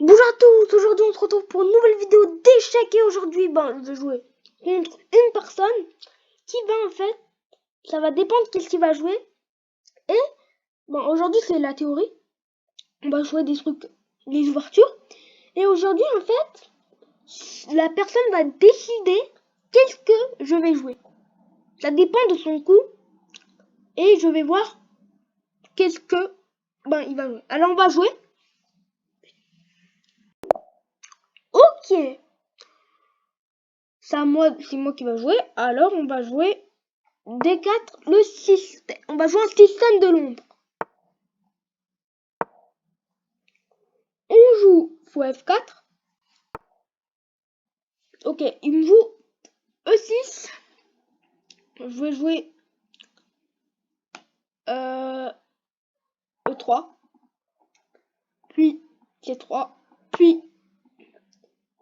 Bonjour à tous, aujourd'hui on se retrouve pour une nouvelle vidéo d'échecs et aujourd'hui je vais jouer contre une personne qui va en fait, ça va dépendre qu'est-ce qu'il va jouer et aujourd'hui c'est la théorie, on va jouer des trucs, des ouvertures et aujourd'hui en fait la personne va décider qu'est-ce que je vais jouer, ça dépend de son coup et je vais voir qu'est-ce que il va jouer. Alors on va jouer. Ok, c'est moi qui va jouer. Alors on va jouer D4, le système. On va jouer un système de l'ombre. On joue fou F4. Ok, il me joue E6. Je vais jouer E3. Puis C3. Puis.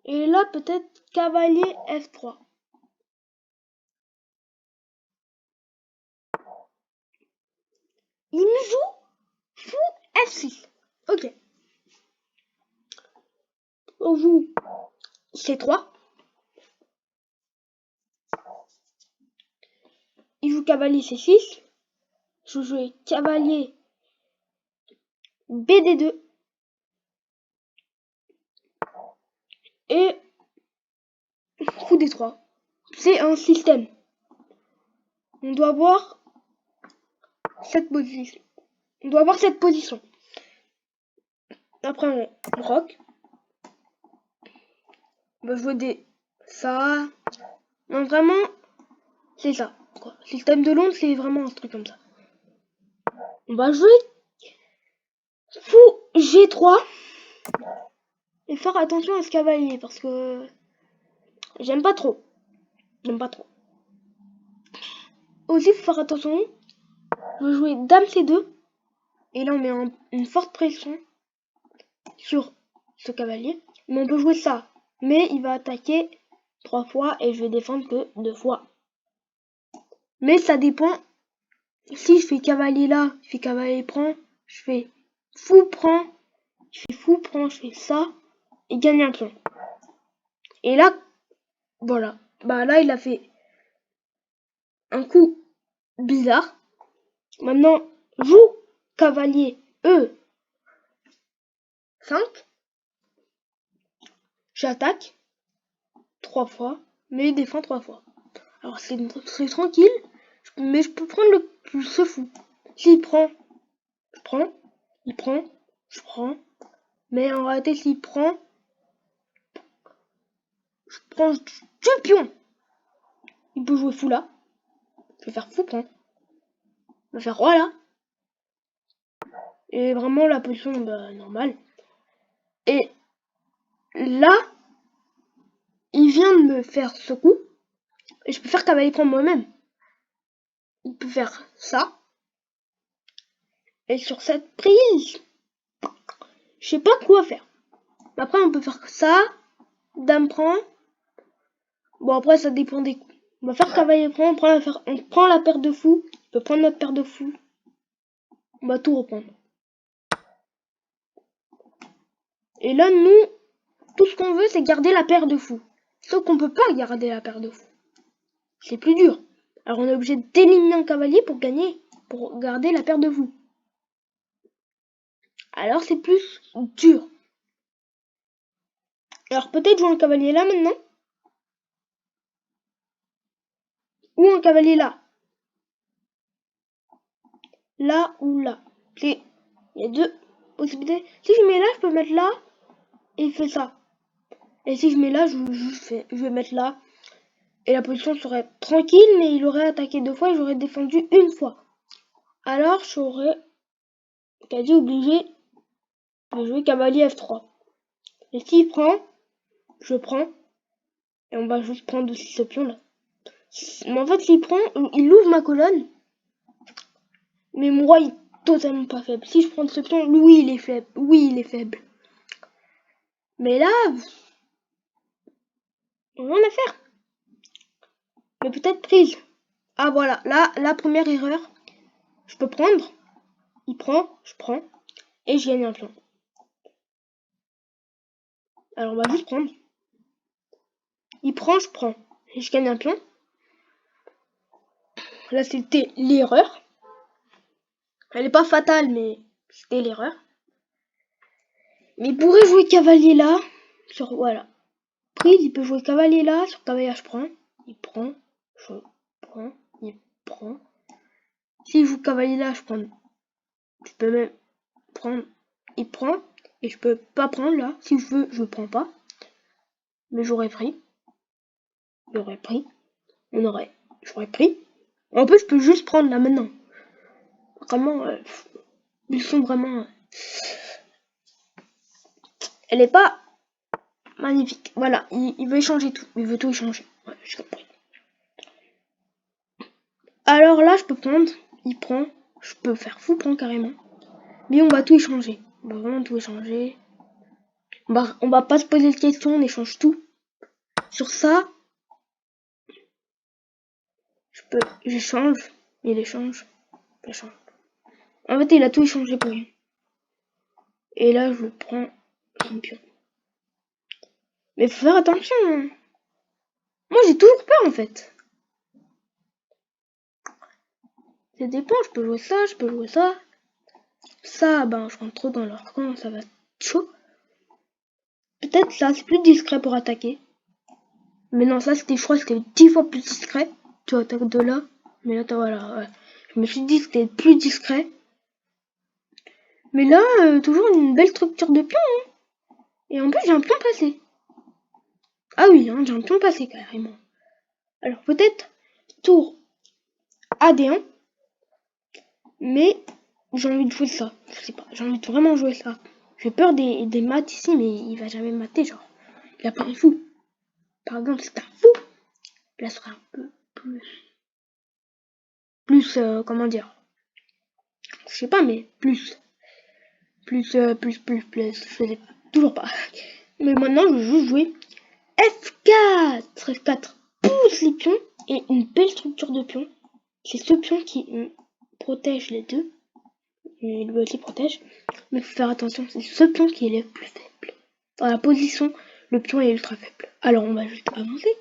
Et là, peut-être cavalier F3. Il me joue fou F6. Ok. On joue C3. Il joue cavalier C6. Je joue cavalier BD2. Et fou D3. C'est un système. On doit avoir cette position. On doit avoir cette position. Après, on rock. On va jouer des... ça. Non, vraiment, c'est ça. Quoi. Système de l'ombre, c'est vraiment un truc comme ça. On va jouer fou G3. Et faire attention à ce cavalier, parce que j'aime pas trop. J'aime pas trop. Aussi, faut faire attention. Je vais jouer dame C2. Et là, on met une forte pression sur ce cavalier. Mais on peut jouer ça. Mais il va attaquer 3 fois et je vais défendre que 2 fois. Mais ça dépend. Si je fais cavalier là, je fais cavalier prend, je fais fou prend, je fais ça et gagne un pion. Et là, voilà. Là, il a fait un coup bizarre. Maintenant, joue cavalier E5. J'attaque 3 fois, mais il défend 3 fois. Alors c'est tranquille, mais je peux prendre ce fou. S'il prend, je prends. Il prend, je prends. Mais en réalité, s'il prend, je prends du pion. Il peut jouer fou là. Je vais faire fou prend. Je vais faire roi là. Et vraiment la position normale. Et là, il vient de me faire ce coup. Et je peux faire cavalier prend moi-même. Il peut faire ça. Et sur cette prise, je sais pas quoi faire. Après, on peut faire ça. Dame prend. Bon, après, ça dépend des coups. On va faire cavalier prend. On prend la paire de fou. On peut prendre notre paire de fou. On va tout reprendre. Et là, nous, tout ce qu'on veut, c'est garder la paire de fou. Sauf qu'on peut pas garder la paire de fou. C'est plus dur. Alors on est obligé d'éliminer un cavalier pour gagner, pour garder la paire de fou. Alors c'est plus dur. Alors peut-être jouer un cavalier là maintenant. Ou un cavalier là. Là ou là. Il y a deux possibilités. Si je mets là, je peux mettre là. Et il fait ça. Et si je mets là, je vais mettre là. Et la position serait tranquille, mais il aurait attaqué 2 fois et j'aurais défendu 1 fois. Alors j'aurais quasi obligé de jouer cavalier F3. Et s'il prend, je prends. Et on va juste prendre aussi ce pion là. Mais en fait, s'il prend, il ouvre ma colonne. Mais mon roi, il est totalement pas faible. Si je prends ce pion, lui, il est faible. Oui, il est faible. Mais là, on en a à faire. Mais peut-être prise. Ah voilà, là, la première erreur. Je peux prendre. Il prend, je prends. Et je gagne un pion. Alors on va juste prendre. Il prend, je prends. Et je gagne un pion. Là c'était l'erreur. Elle est pas fatale, mais c'était l'erreur. Mais il pourrait jouer cavalier là. Sur voilà. Prise, il peut jouer cavalier là. Sur cavalier, je prends. Il prend. Je prends. Il prend. S'il joue cavalier là, je prends. Je peux même prendre. Il prend. Et je peux pas prendre là. Si je veux, je prends pas. Mais j'aurais pris. J'aurais pris. J'aurais pris. En plus, je peux juste prendre là maintenant. Vraiment, ils sont vraiment. Elle est pas magnifique. Voilà, il veut échanger tout. Il veut tout échanger. Ouais, j'ai compris. Alors là, je peux prendre. Il prend. Je peux faire fou prendre carrément. Mais on va tout échanger. On va vraiment tout échanger. On va pas se poser de questions. On échange tout. Sur ça, j'échange. Il échange. J'échange. En fait, il a tout échangé pour rien. Et là, je prends son pion. Mais faut faire attention. Hein. Moi, j'ai toujours peur en fait. Ça dépend, je peux jouer ça, je peux jouer ça. Ça, ben, je rentre trop dans leur camp, ça va être chaud. Peut-être ça, c'est plus discret pour attaquer. Mais non, ça, c'était, je crois, c'était 10 fois plus discret. Tu attaques de là. Mais là, voilà, ouais. Je me suis dit que c'était plus discret. Mais là, toujours une belle structure de pion. Hein. Et en plus, j'ai un pion passé. Ah oui, hein, j'ai un pion passé carrément. Alors, peut-être tour AD1. Mais j'ai envie de jouer ça. Je sais pas, j'ai envie de vraiment jouer ça. J'ai peur des maths ici, mais il va jamais mater, genre. Il a pas un fou. Par exemple, c'est un fou. Là, serait un peu plus, comment dire. Je sais pas, mais plus. Plus, je sais pas. Toujours pas. Mais maintenant, je veux juste jouer F4. F4 pousse les pions et une belle structure de pions. C'est ce pion qui protège les deux. Et lui aussi protège. Mais faut faire attention, c'est ce pion qui est le plus faible. Dans la position, le pion est ultra faible. Alors on va juste avancer.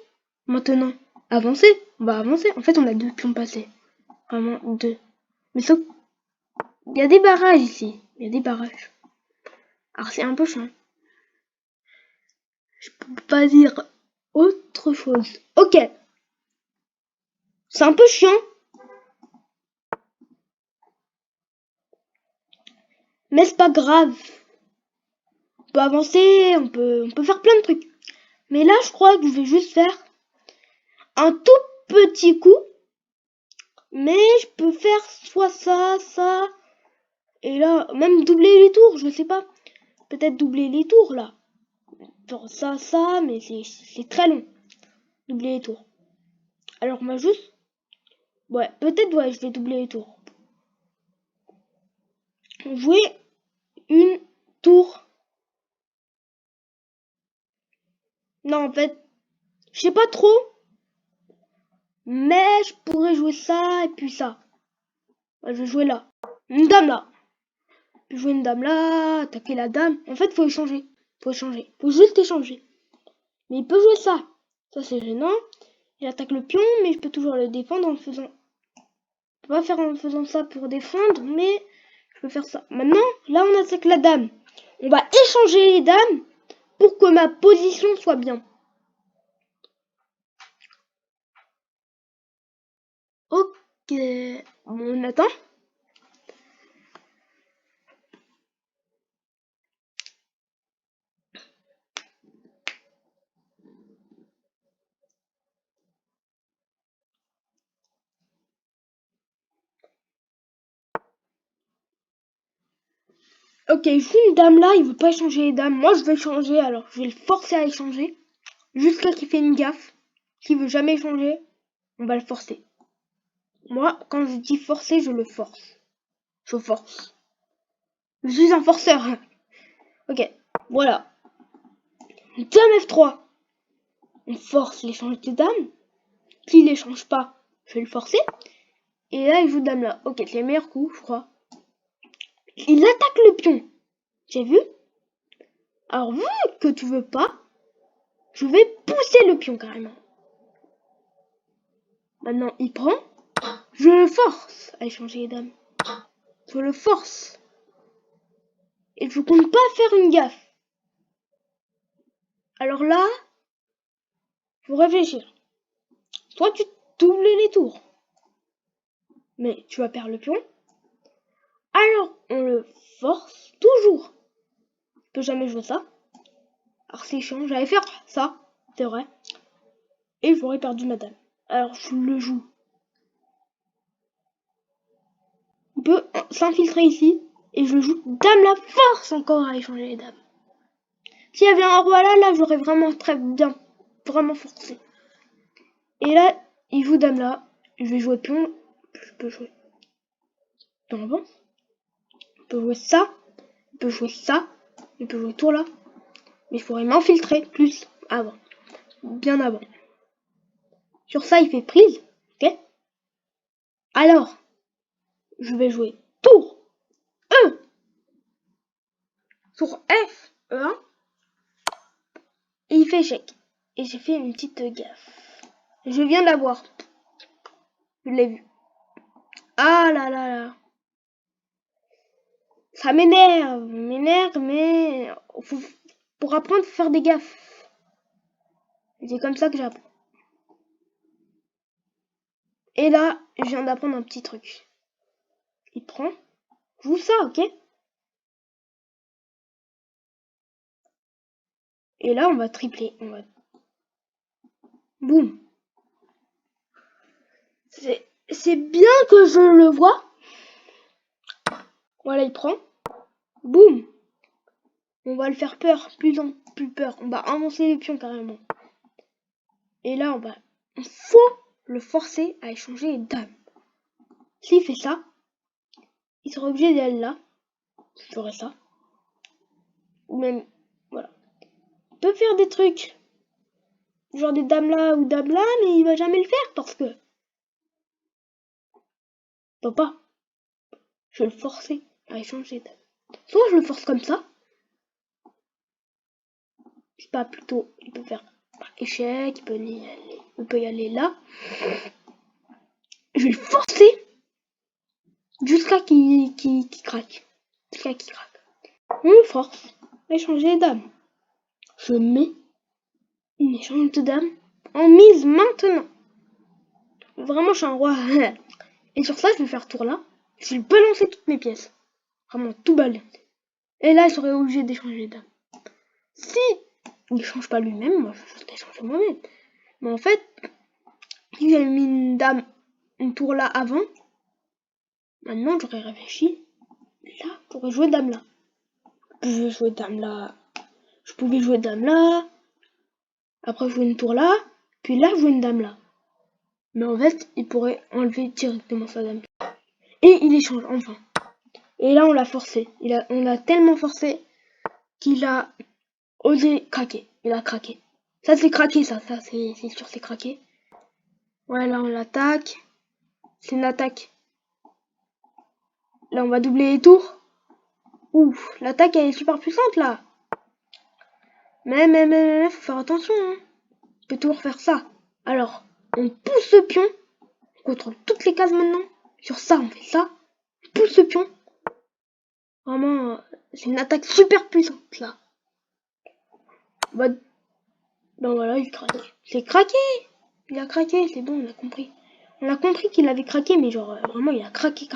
Maintenant, avancer. On va avancer. En fait, on a 2 pions passés. Vraiment 2. Mais sauf... Il y a des barrages ici. Il y a des barrages. Alors c'est un peu chiant. Je peux pas dire autre chose. Ok. C'est un peu chiant. Mais c'est pas grave. On peut avancer, on peut faire plein de trucs. Mais là, je crois que je vais juste faire un tout petit coup. Mais je peux faire soit ça, ça. Et là, même doubler les tours, je sais pas. Peut-être doubler les tours, là. Genre ça, ça, mais c'est très long. Doubler les tours. Alors, on va juste... Ouais, peut-être, ouais, je vais doubler les tours. Jouer une tour. Non, en fait, je sais pas trop. Mais je pourrais jouer ça et puis ça. Ouais, je vais jouer là. Une dame là. Je vais jouer une dame là, attaquer la dame. En fait, faut échanger. Faut échanger. Faut juste échanger. Mais il peut jouer ça. Ça, c'est gênant. Il attaque le pion, mais je peux toujours le défendre en faisant... Je peux pas faire en faisant ça pour défendre, mais je peux faire ça. Maintenant, là, on attaque la dame. On va échanger les dames pour que ma position soit bien. Ok. On attend. Ok, je suis une dame là, il veut pas échanger les dames. Moi, je vais échanger, alors je vais le forcer à échanger. Jusqu'à qu'il fait une gaffe. S'il veut jamais échanger, on va le forcer. Moi, quand je dis forcer, je le force. Je force. Je suis un forceur. Ok, voilà. Dame F3. On force l'échange des dames. S'il l'échange pas, je vais le forcer. Et là, il joue dame là. Ok, c'est le meilleur coup, je crois. Il attaque le pion. J'ai vu. Alors, vu que tu veux pas, je vais pousser le pion carrément. Maintenant, il prend. Je le force à échanger les dames. Je le force. Et je compte pas faire une gaffe. Alors là, faut réfléchir. Soit tu doubles les tours, mais tu vas perdre le pion. Alors, on le force toujours. Je peux jamais jouer ça. Alors c'est chiant, j'allais faire ça, c'est vrai. Et j'aurais perdu ma dame. Alors je le joue. On peut s'infiltrer ici. Et je joue dame la force encore à échanger les dames. S'il y avait un roi là, j'aurais vraiment très bien. Vraiment forcé. Et là, il joue dame là. Je vais jouer pion. Je peux jouer dans l'avance. On peut jouer ça. On peut jouer ça. On peut jouer tour là. Mais il faudrait m'infiltrer plus avant. Bien avant. Sur ça, il fait prise. Ok. Alors, je vais jouer tour E. Tour F. E1. Et il fait échec. Et j'ai fait une petite gaffe. Je viens de la voir. Je l'ai vu. Ah là là là. Ça m'énerve. Mais pour apprendre, faut faire des gaffes. C'est comme ça que j'apprends. Et là, je viens d'apprendre un petit truc. Il prend. Joue ça, ok? Et là, on va tripler. Boum. C'est bien que je le vois. Voilà, il prend. Boum. On va le faire peur. Plus peur. On va avancer les pions carrément. Et là, il faut le forcer à échanger les dames. S'il fait ça, il sera obligé d'aller là. Je ferai ça. Ou même, voilà. Il peut faire des trucs. Genre des dames là ou dames là, mais il va jamais le faire parce que... Papa, je vais le forcer à échanger les dames. Soit je le force comme ça. C'est pas plutôt... Il peut faire échec, il peut y aller là. Je vais le forcer jusqu'à qu'il craque. Jusqu'à qu'il craque. On le force à échanger les dames. Je mets une échange de dames en mise maintenant. Vraiment, je suis un roi. Et sur ça, je vais faire tour là. Je vais balancer toutes mes pièces. Vraiment, tout balancer. Et là, il serait obligé d'échanger les dames. Si il ne change pas lui-même, moi, je vais changer moi-même. Mais en fait, si j'avais mis une dame, une tour là avant, maintenant, j'aurais réfléchi. Là, j'aurais joué dame là. Je vais jouer dame là. Je pouvais jouer dame là. Après, jouer une tour là. Puis là, jouer une dame là. Mais en fait, il pourrait enlever directement sa dame. Et il échange, enfin. Et là, on l'a forcé. On l'a tellement forcé qu'il a osé craquer. Il a craqué. Ça, c'est craqué, ça c'est sûr, c'est craqué. Ouais, là, on l'attaque. C'est une attaque. Là, on va doubler les tours. Ouf, l'attaque, elle est super puissante, là. Mais, faut faire attention, hein. On peut toujours faire ça. Alors, on pousse le pion. On contrôle toutes les cases maintenant. Sur ça, on fait ça. On pousse le pion. Vraiment, c'est une attaque super puissante, là. Ben voilà, il craque. C'est craqué. Il a craqué, c'est bon, on a compris. On a compris qu'il avait craqué, mais genre, vraiment, il a craqué.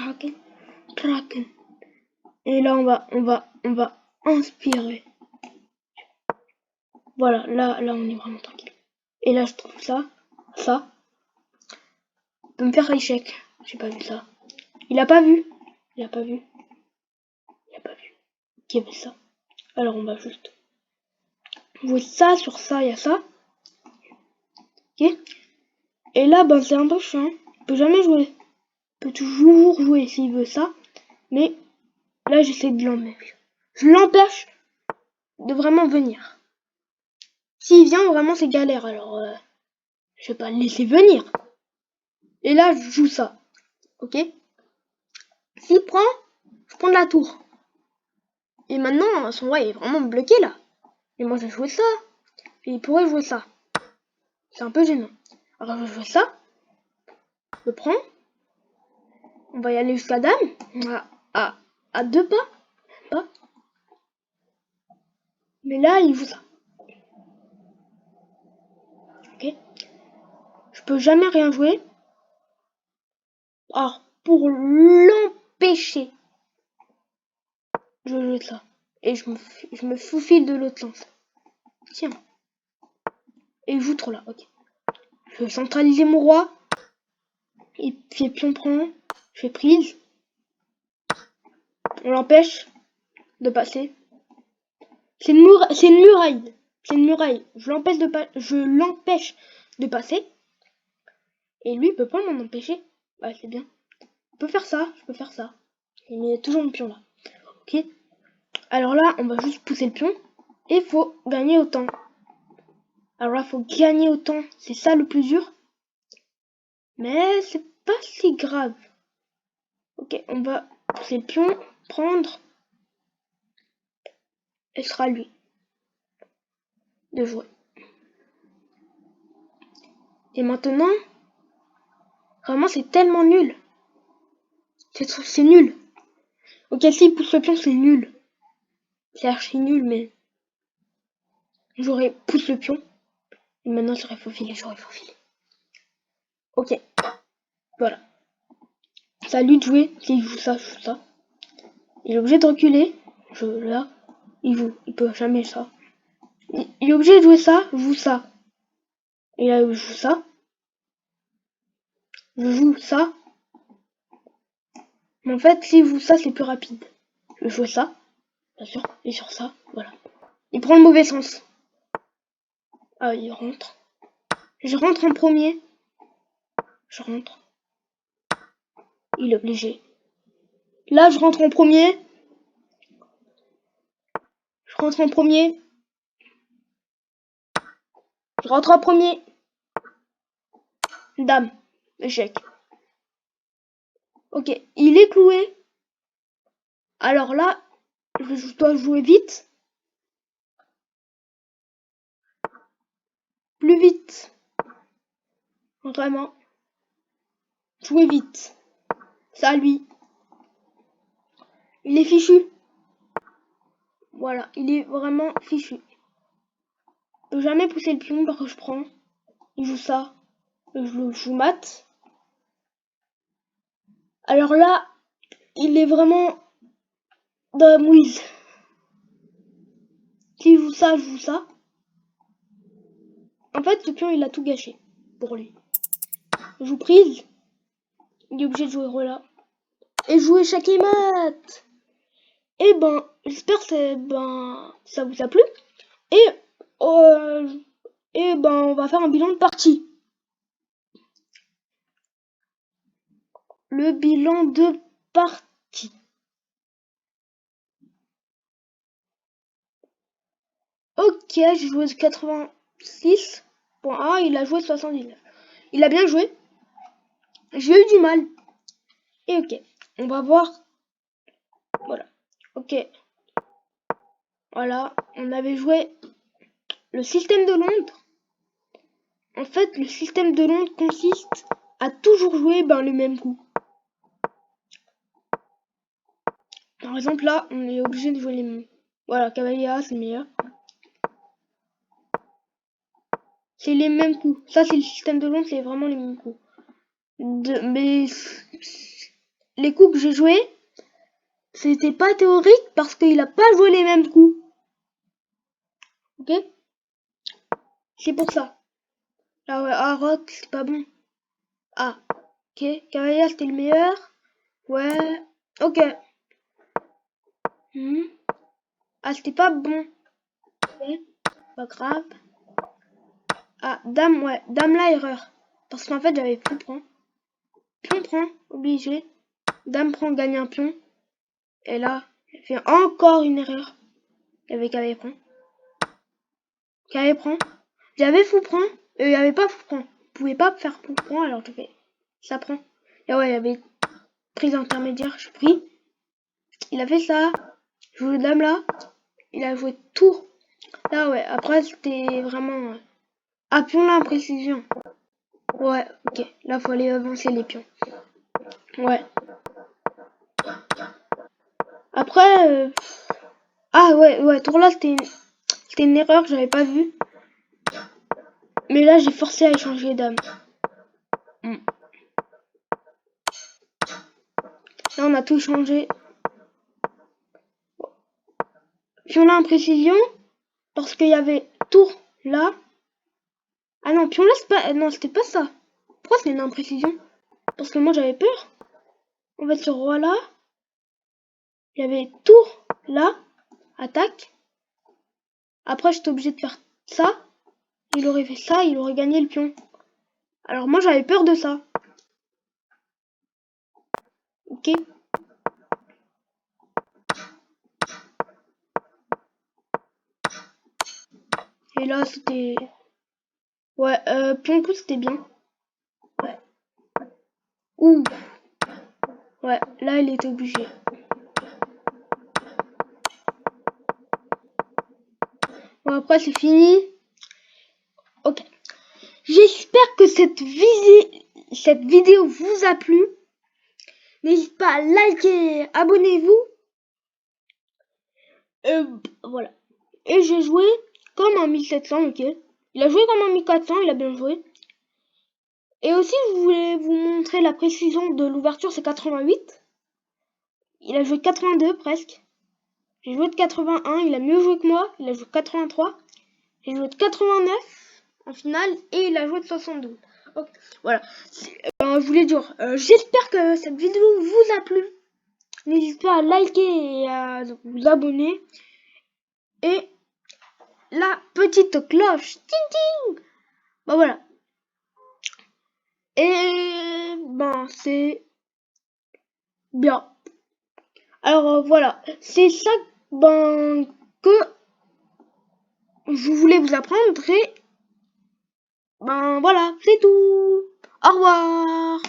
Et là, on va inspirer. Voilà, là, on est vraiment tranquille. Et là, je trouve ça. Peut me faire échec. J'ai pas vu ça. Il a pas vu. Qui avait ça. Alors, on va juste jouer ça sur ça, il y a ça. Ok. Et là, c'est un peu chiant. Il peut jamais jouer. Il peut toujours jouer s'il veut ça. Mais là, j'essaie de l'empêcher. Je l'empêche de vraiment venir. S'il vient, vraiment, c'est galère. Alors, je vais pas le laisser venir. Et là, je joue ça. Ok. S'il prend, je prends de la tour. Et maintenant, son roi est vraiment bloqué là. Et moi, j'ai joué ça. Et il pourrait jouer ça. C'est un peu gênant. Alors, je joue ça. Je le prends. On va y aller jusqu'à dame. À 2 pas. Pas. Mais là, il joue ça. Ok. Je peux jamais rien jouer. Alors, pour l'empêcher, je joue ça. Et je me faufile de l'autre lance. Tiens. Et il joue trop là. Ok. Je vais centraliser mon roi. Et puis pion prend. Je fais prise. On l'empêche de passer. C'est une muraille. C'est une muraille. Je l'empêche de passer. Et lui, il peut pas m'en empêcher. Bah, c'est bien. Je peux faire ça. Je peux faire ça. Il met toujours mon pion là. Ok. Alors là, on va juste pousser le pion. Et il faut gagner autant. Alors là, il faut gagner autant. C'est ça le plus dur. Mais c'est pas si grave. Ok, on va pousser le pion. Prendre. Et ce sera lui de jouer. Et maintenant, vraiment, c'est tellement nul. C'est nul. Ok, s'il pousse le pion, c'est nul. C'est archi nul, mais j'aurais poussé le pion. Et maintenant, j'aurais faufilé. Ok, voilà. C'est à lui de jouer. S'il joue ça, je joue ça. Il est obligé de reculer. Là, il joue. Il peut jamais ça. Il est obligé de jouer ça, je joue ça. Et là, je joue ça. Je joue ça. Mais en fait, s'il joue ça, c'est plus rapide. Je joue ça, bien sûr. Et sur ça, voilà. Il prend le mauvais sens. Ah, il rentre. Je rentre en premier. Je rentre. Il est obligé. Là, je rentre en premier. Je rentre en premier. Je rentre en premier. Dame. Échec. Ok, il est cloué. Alors là, je dois jouer vite. Plus vite. Vraiment. Jouer vite. Ça, lui. Il est fichu. Voilà, il est vraiment fichu. Je peux jamais pousser le pion parce que je prends. Il joue ça. Je le joue mat. Alors là, il est vraiment dans la mouise. S'il joue ça, je joue ça. En fait, ce pion, il a tout gâché pour lui. Je joue prise. Il est obligé de jouer roi et jouer chaque mat. Et ben, j'espère que ça vous a plu. Et, euh, et ben, on va faire un bilan de partie. Le bilan de partie. Ok, j'ai joué 86.1, il a joué 79. Il a bien joué. J'ai eu du mal. Et ok, on va voir. Voilà. Ok. Voilà, on avait joué le système de Londres. En fait, le système de Londres consiste à toujours jouer le même coup. Par exemple, là, on est obligé de jouer les mêmes. Voilà, cavalier A, c'est le meilleur. C'est les mêmes coups. Ça, c'est le système de Londres, c'est vraiment les mêmes coups. Mais les coups que j'ai joués, c'était pas théorique parce qu'il a pas joué les mêmes coups. Ok? C'est pour ça. Ah ouais, ah, rock, c'est pas bon. Ah, ok. Cavalier, c'était le meilleur. Ouais, ok. Ah, c'était pas bon. Ok, pas grave. Ah, dame, ouais. Dame là, erreur. Parce qu'en fait, j'avais pion prend. Pion prend, obligé. Dame prend, gagne un pion. Et là, j'ai fait encore une erreur. Il y avait cavalier prend. Cavalier prend. J'avais fou prend. Il n'y avait pas fou prend. Vous pouvez pas faire fou prend, alors je fais. Ça prend. Et ouais, il y avait prise intermédiaire, je pris. Il a fait ça. Je joue dame là. Il a joué tour. Là, ouais. Après, c'était vraiment... Ah, pion l'imprécision. Ouais, ok. Là, faut aller avancer les pions. Ouais. Après... Ah, ouais. Tour là, c'était une erreur que j'avais pas vue. Mais là, j'ai forcé à échanger dame. Là, on a tout changé. Pion là, imprécision. Parce qu'il y avait tour là. Ah non, pion là, c'est pas... Non, c'était pas ça. Pourquoi c'est une imprécision? Parce que moi, j'avais peur. En fait, ce roi là, il y avait tour là, attaque. Après, j'étais obligé de faire ça. Il aurait fait ça, il aurait gagné le pion. Alors moi, j'avais peur de ça. Ok. Et là, c'était... Ouais, pion coup, c'était bien. Ouais. Ouh. Ouais, là, il était obligé. Bon, après, c'est fini. Ok. J'espère que cette vidéo vous a plu. N'hésitez pas à liker, abonnez-vous. Voilà. Et j'ai joué comme un 1700, ok. Il a joué comme un 1400, il a bien joué. Et aussi, je voulais vous montrer la précision de l'ouverture, c'est 88. Il a joué 82 presque. J'ai joué de 81, il a mieux joué que moi, il a joué de 83. J'ai joué de 89 en finale et il a joué de 72. Donc, voilà. Je voulais dire, j'espère que cette vidéo vous a plu. N'hésitez pas à liker et à vous abonner. Et la petite cloche. Ting ting. Bah voilà. Et ben c'est bien. Alors voilà. C'est ça que je voulais vous apprendre et ben voilà, c'est tout. Au revoir.